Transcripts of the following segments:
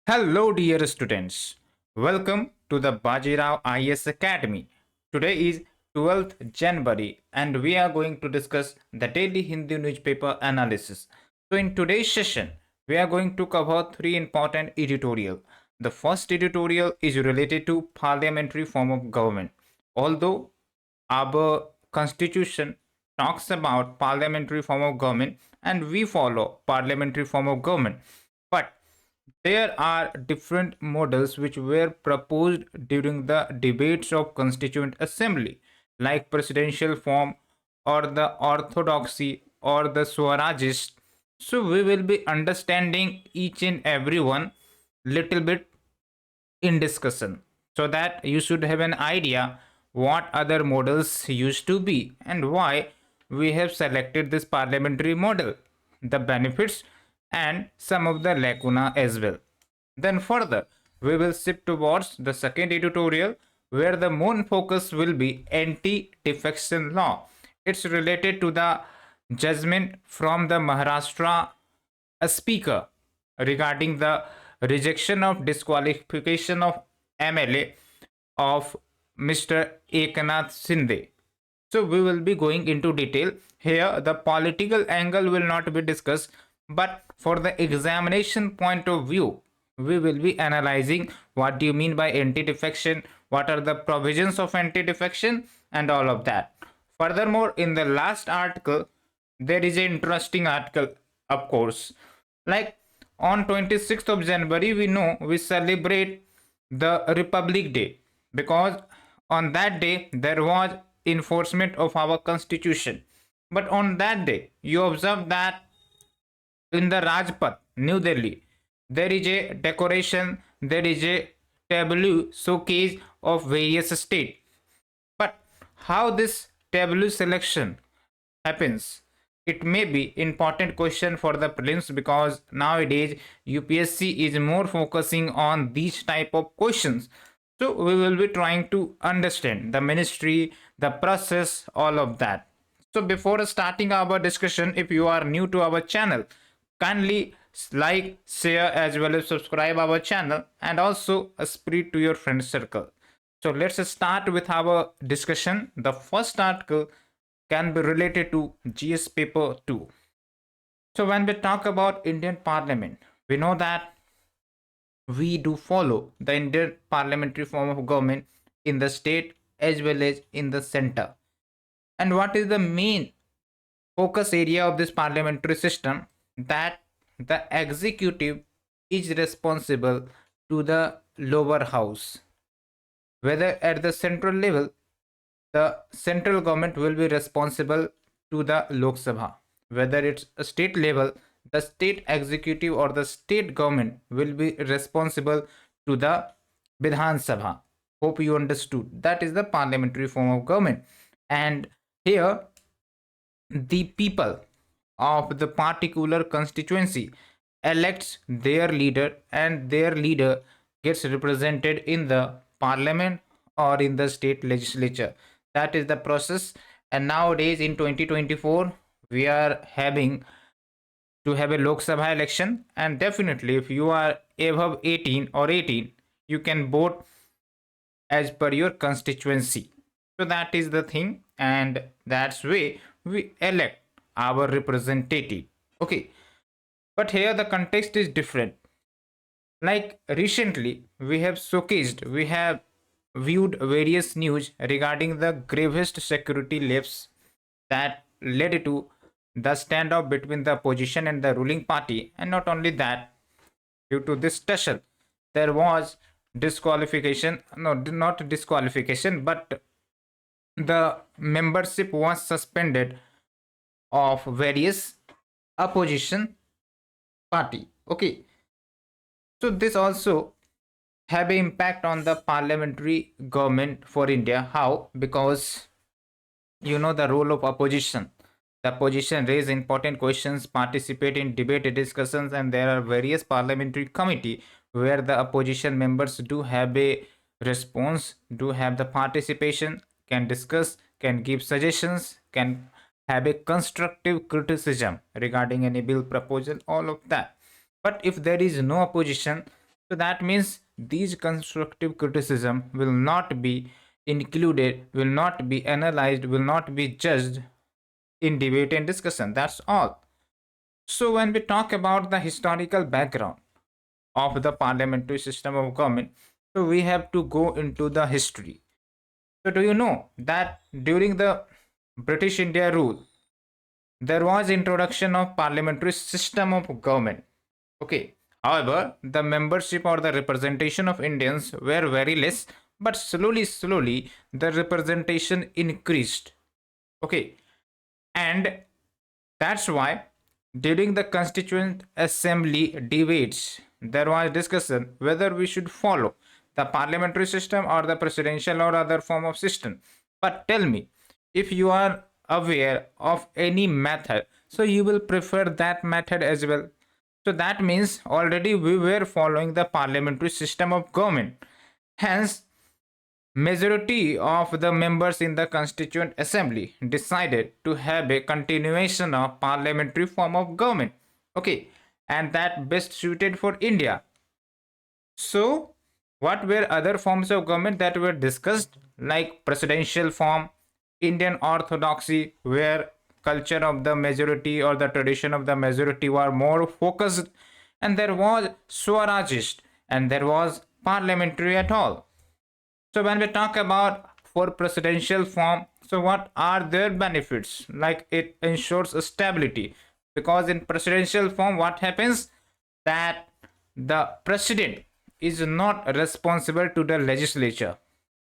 Hello, dear students. Welcome to the Bajirao IAS Academy. Today is 12th January and we are going to discuss the daily Hindu newspaper analysis. So, in today's session, we are going to cover three important editorial. The first editorial is related to parliamentary form of government. Although our constitution talks about parliamentary form of government and we follow parliamentary form of government, but there are different models which were proposed during the debates of Constituent Assembly, like presidential form or the orthodoxy or the Swarajist. So we will be understanding each and every one little bit in discussion so that you should have an idea what other models used to be and why we have selected this parliamentary model, the benefits and some of the lacuna as well. Then further, we will shift towards the second editorial where the main focus will be anti-defection law. It's related to the judgment from the Maharashtra speaker regarding the rejection of disqualification of MLA of Mr. Eknath Shinde. So we will be going into detail. Here the political angle will not be discussed, but for the examination point of view, we will be analyzing what do you mean by anti-defection, what are the provisions of anti-defection and all of that. Furthermore, in the last article, there is an interesting article, of course. Like on 26th of January, we know we celebrate the Republic Day because on that day there was enforcement of our constitution. But on that day, you observe that in the Rajpath, New Delhi, there is a decoration, there is a tableau showcase of various states. But how this tableau selection happens? It may be important question for the prelims because nowadays UPSC is more focusing on these type of questions. So we will be trying to understand the ministry, the process, all of that. So before starting our discussion, if you are new to our channel, kindly like, share as well as subscribe our channel and also spread to your friend circle. So let's start with our discussion. The first article can be related to GS paper 2. So when we talk about Indian Parliament, we know that we do follow the Indian parliamentary form of government in the state as well as in the center. And what is the main focus area of this parliamentary system? That the executive is responsible to the lower house. Whether at the central level, the central government will be responsible to the Lok Sabha. Whether it's a state level, the state executive or the state government will be responsible to the Vidhan Sabha. Hope you understood. That is the parliamentary form of government. And here, the people of the particular constituency elects their leader and their leader gets represented in the parliament or in the state legislature. That is the process. And nowadays in 2024 we are having to have a Lok Sabha election, and definitely if you are above 18 or 18 you can vote as per your constituency. So that is the thing, and that's way we elect our representative. Okay, but here the context is different. Like recently we have showcased, we have viewed various news regarding the gravest security lapse that led to the standoff between the opposition and the ruling party. And not only that, due to this tussle there was disqualification, no, not disqualification, but the membership was suspended of various opposition party. Okay, so this also have an impact on the parliamentary government for India. How? Because you know the role of opposition. The opposition raise important questions, participate in debate discussions, and there are various parliamentary committee where the opposition members do have a response, do have the participation, can discuss, can give suggestions, can have a constructive criticism regarding any bill proposal, all of that. But if there is no opposition, So that means these constructive criticism will not be included, will not be analyzed, will not be judged in debate and discussion. That's all. So when we talk about the historical background of the parliamentary system of government, so we have to go into the history. So do you know that during the British India rule, there was introduction of parliamentary system of government. Okay. However, the membership or the representation of Indians were very less, but slowly, the representation increased. Okay. And that's why during the Constituent Assembly debates, there was discussion whether we should follow the parliamentary system or the presidential or other form of system. But tell me, if you are aware of any method, so you will prefer that method as well. So that means already we were following the parliamentary system of government. Hence, majority of the members in the Constituent Assembly decided to have a continuation of parliamentary form of government. Okay, and that best suited for India. So, what were other forms of government that were discussed, like presidential form, Indian orthodoxy, where culture of the majority or the tradition of the majority were more focused, and there was Swarajist, and there was parliamentary at all. So when we talk about for presidential form, so what are their benefits? Like it ensures stability, because in presidential form, what happens that the president is not responsible to the legislature,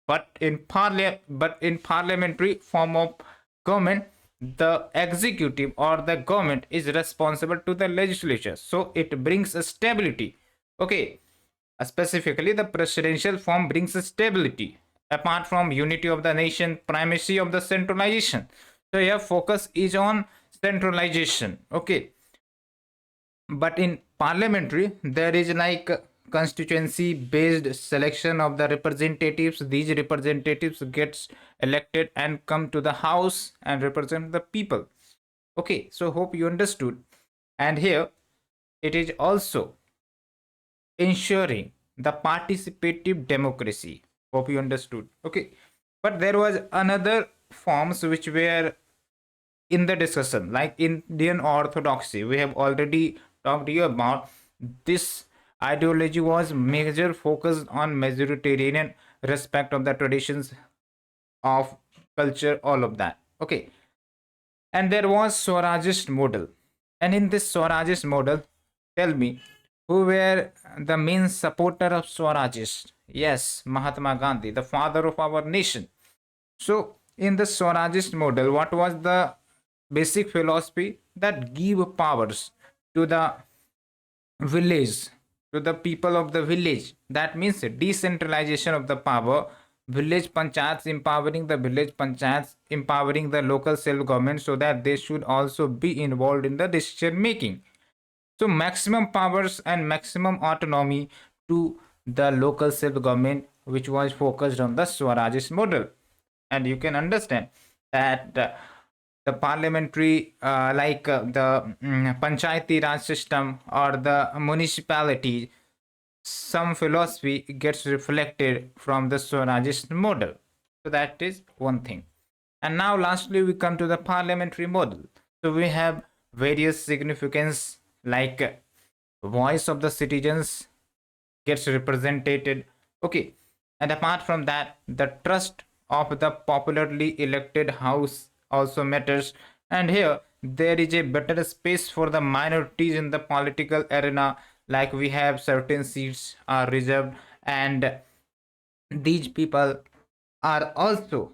but in parliamentary form of government, the executive or the government is responsible to the legislature. So it brings a stability. Okay, specifically, the presidential form brings stability apart from unity of the nation, primacy of the centralization. So your focus is on centralization. Okay, but in parliamentary, there is like constituency based selection of the representatives. These representatives gets elected and come to the house and represent the people. Okay, so hope you understood. And here it is also ensuring the participative democracy. Hope you understood. Okay, but there was another forms which were in the discussion, like Indian orthodoxy. We have already talked to you about this. Ideology was major focused on majoritarian respect of the traditions of culture, all of that. Okay, and there was Swarajist model. And in this Swarajist model, tell me, who were the main supporter of Swarajist? Yes, Mahatma Gandhi, the father of our nation. So, in the Swarajist model, what was the basic philosophy? That give powers to the village, to the people of the village. That means decentralization of the power, village panchayats, empowering the village panchayats, empowering the local self government so that they should also be involved in the decision making. So maximum powers and maximum autonomy to the local self government, which was focused on the Swarajist model. And you can understand that the parliamentary, the panchayati raj system or the municipality, some philosophy gets reflected from the Swarajist model. So that is one thing. And now lastly we come to the parliamentary model. So we have various significance, like voice of the citizens gets represented. Okay, and apart from that, the trust of the popularly elected house also matters. And here there is a better space for the minorities in the political arena, like we have certain seats are reserved, and these people are also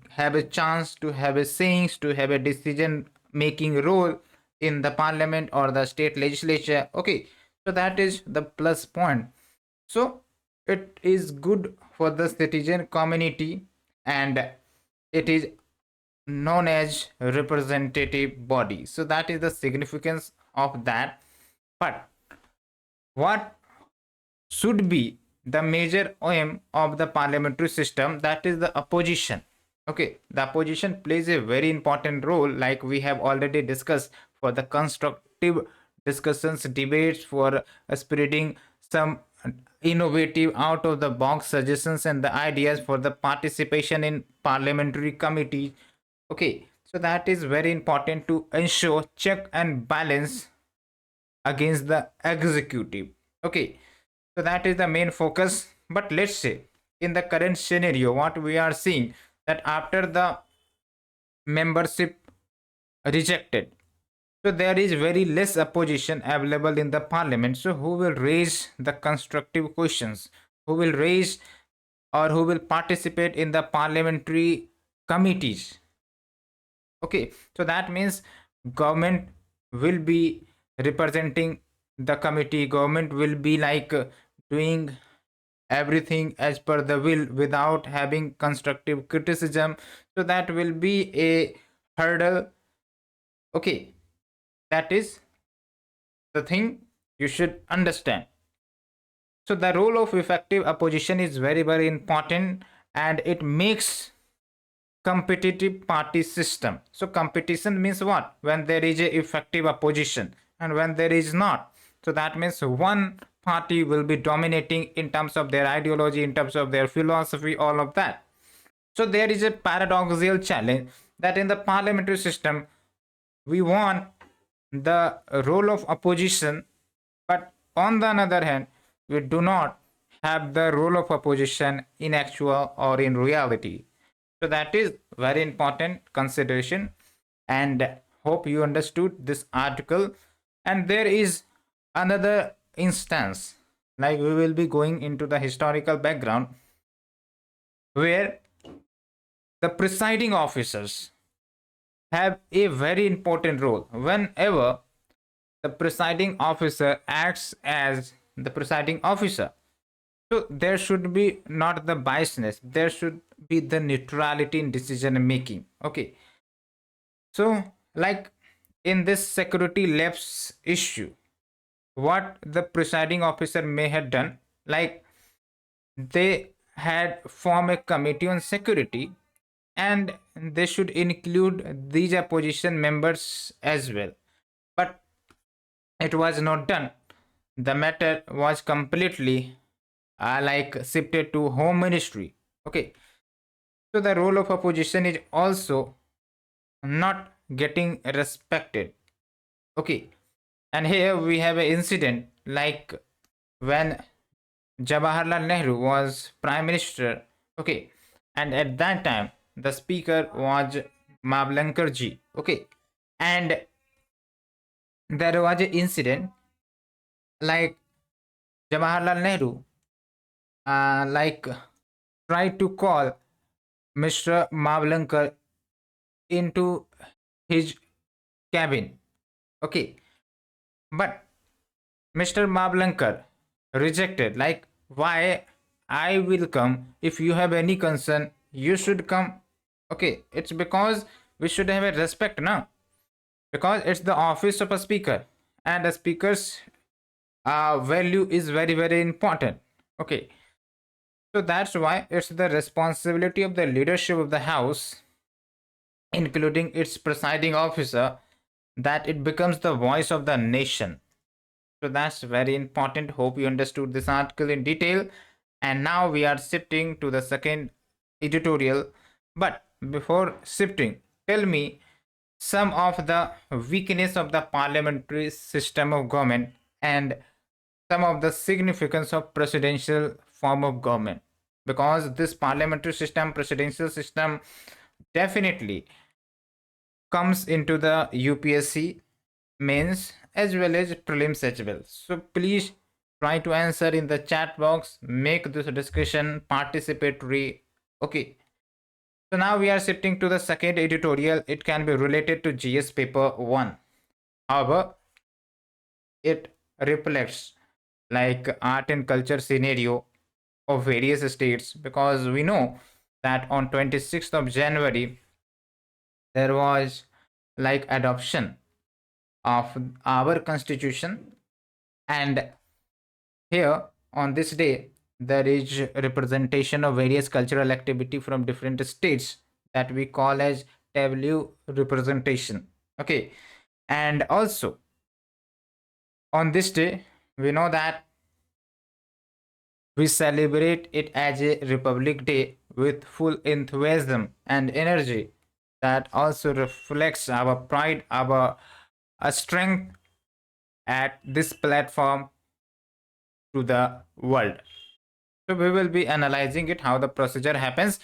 have a chance to have a sayings, to have a decision making role in the parliament or the state legislature. Okay, so that is the plus point. So it is good for the citizen community, and it is known as representative body. So that is the significance of that. But what should be the major aim of the parliamentary system? That is the opposition. Okay, the opposition plays a very important role, like we have already discussed, for the constructive discussions, debates, for spreading some innovative, out of the box suggestions and the ideas for the participation in parliamentary committee. Okay, so that is very important to ensure check and balance against the executive. Okay, so that is the main focus. But let's say in the current scenario, what we are seeing, that after the membership rejected, so there is very less opposition available in the parliament. So who will raise the constructive questions? Who will raise or who will participate in the parliamentary committees? Okay, so that means government will be representing the committee. Government will be like doing everything as per the will without having constructive criticism. So that will be a hurdle. Okay, that is the thing you should understand. So the role of effective opposition is very, very important, and it makes competitive party system. So competition means what? When there is a effective opposition and when there is not. So that means one party will be dominating in terms of their ideology, in terms of their philosophy, all of that. So there is a paradoxical challenge that in the parliamentary system we want the role of opposition, but on the other hand we do not have the role of opposition in actual or in reality. So that is very important consideration, and hope you understood this article. And there is another instance, like we will be going into the historical background, where the presiding officers have a very important role. Whenever the presiding officer acts as the presiding officer, so there should be not the biasness, there should be the neutrality in decision making. Okay, so like in this security lapse issue, what the presiding officer may have done, like they had formed a committee on security, and they should include these opposition members as well, but it was not done. The matter was completely like shifted to home ministry. Okay, so the role of opposition is also not getting respected. Okay, and here we have an incident like when Jawaharlal Nehru was prime minister. Okay, and at that time the speaker was Mavlankar ji. Okay, and there was an incident like Jawaharlal Nehru like tried to call Mr. Mavlankar into his cabin. Okay, but Mr. Mavlankar rejected, like, why I will come? If you have any concern, you should come. Okay, it's because we should have a respect now, because it's the office of a speaker, and a speaker's value is very, very important. Okay, so that's why it's the responsibility of the leadership of the house, including its presiding officer, that it becomes the voice of the nation. So that's very important. Hope you understood this article in detail. And now we are shifting to the second editorial. But before shifting, tell me some of the weakness of the parliamentary system of government and some of the significance of presidential form of government, because this parliamentary system, presidential system, definitely comes into the UPSC mains as well as prelims as well. So please try to answer in the chat box, make this discussion participatory. Okay, so now we are shifting to the second editorial. It can be related to GS paper 1. However, it reflects like art and culture scenario of various states, because we know that on 26th of January there was like adoption of our constitution, and here on this day there is representation of various cultural activity from different states that we call as tableau representation. Okay, and also on this day we know that We celebrate it as a Republic Day with full enthusiasm and energy that also reflects our pride, our strength at this platform to the world. So we will be analyzing it, how the procedure happens,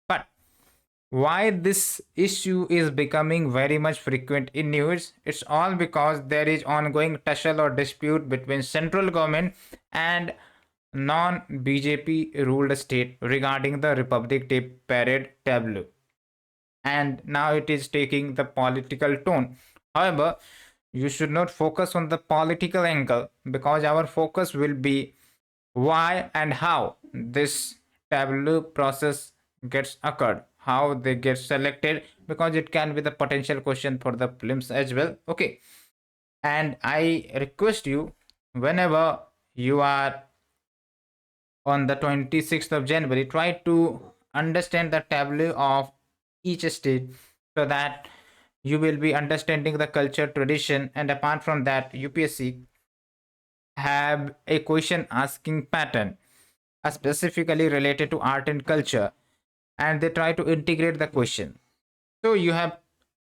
but why this issue is becoming very much frequent in news. It's all because there is ongoing tussle or dispute between central government and non BJP ruled state regarding the Republic Day parade tableau, and now it is taking the political tone. However, you should not focus on the political angle, because our focus will be why and how this tableau process gets occurred, how they get selected, because it can be the potential question for the prelims as well. Okay, and I request you, whenever you are on the 26th of January, try to understand the tableau of each state, so that you will be understanding the culture, tradition, and apart from that, UPSC have a question asking pattern specifically related to art and culture, and they try to integrate the question. So you have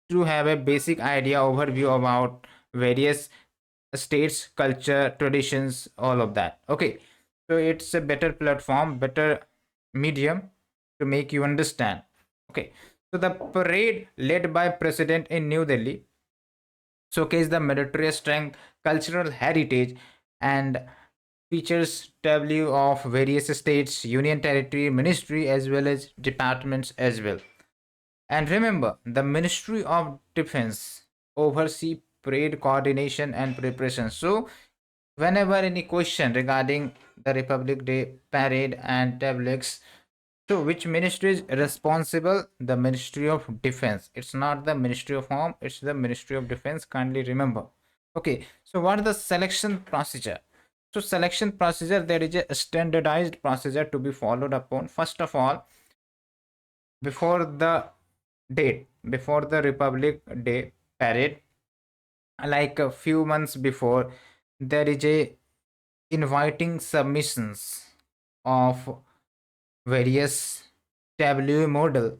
to have a basic idea, overview about various states, culture, traditions, all of that. Okay, so it's a better platform, better medium to make you understand. Okay, so the parade led by president in New Delhi showcase the military strength, cultural heritage, and features tableau of various states, union territory, ministry, as well as departments as well. And remember, the Ministry of Defense oversee parade coordination and preparation. So, whenever any question regarding the Republic Day parade and tableaux, so which ministry is responsible? The Ministry of Defense. It's not the Ministry of Home, it's the Ministry of Defense. Kindly remember. Okay, so what is the selection procedure? So, selection procedure, there is a standardized procedure to be followed upon. First of all, before the date, before the Republic Day parade, like a few months before, there is a inviting submissions of various tableau model.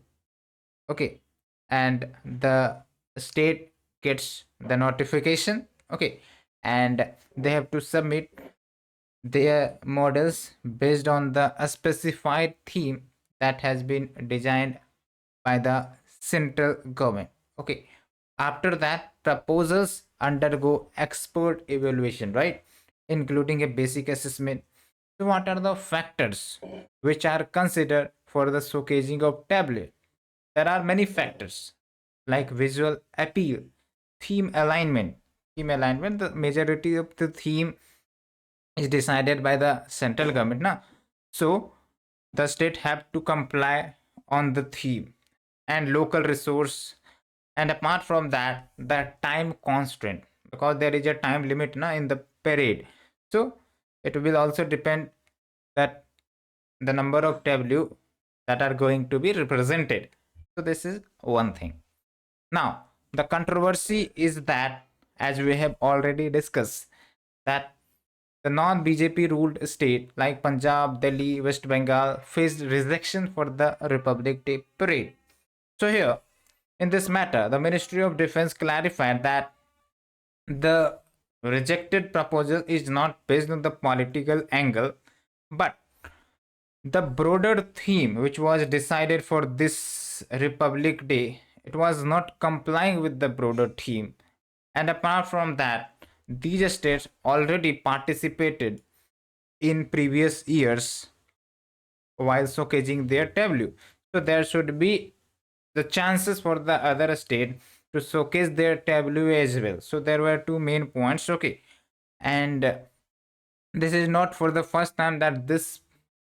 Okay, and the state gets the notification. Okay, and they have to submit their models based on the specified theme that has been designed by the central government. Okay, after that, proposals undergo expert evaluation, right, including a basic assessment. So what are the factors which are considered for the showcasing of tablet? There are many factors like visual appeal, theme alignment. Theme alignment, the majority of the theme is decided by the central government now. So the state have to comply on the theme, and local resource, and apart from that, the time constraint, because there is a time limit now in the parade. So it will also depend that the number of tableau that are going to be represented. So this is one thing. Now the controversy is that, as we have already discussed, that the non BJP ruled state like Punjab, Delhi, West Bengal faced rejection for the Republic Day parade. So here, in this matter, the Ministry of Defense clarified that the rejected proposal is not based on the political angle, but the broader theme which was decided for this Republic Day, it was not complying with the broader theme. And apart from that, these states already participated in previous years while showcasing their tableau. So there should be the chances for the other state to showcase their tableau as well. So there were two main points. Okay, and this is not for the first time that this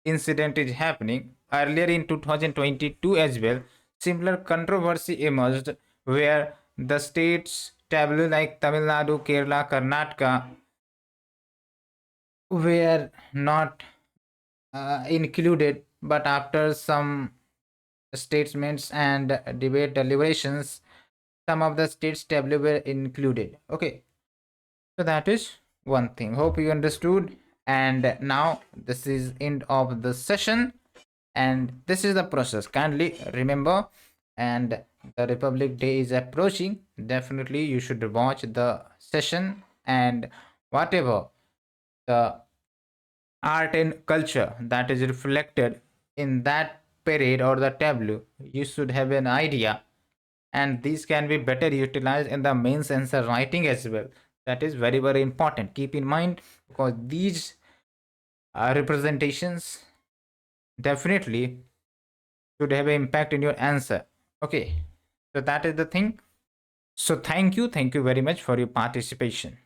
incident is happening. Earlier in 2022 as well, similar controversy emerged where the states tableau like Tamil Nadu, Kerala, Karnataka were not included, but after some statements and debate deliberations, some of the states tableau were included. Okay, so that is one thing. Hope you understood, And now this is end of the session, and this is the process. Kindly remember, and the Republic Day is approaching. Definitely you should watch the session, and whatever the art and culture that is reflected in that parade or the tableau, you should have an idea, and these can be better utilized in the mains answer writing as well. That is very very important. Keep in mind, because these representations definitely should have an impact in your answer. Okay, so that is the thing. So thank you very much for your participation.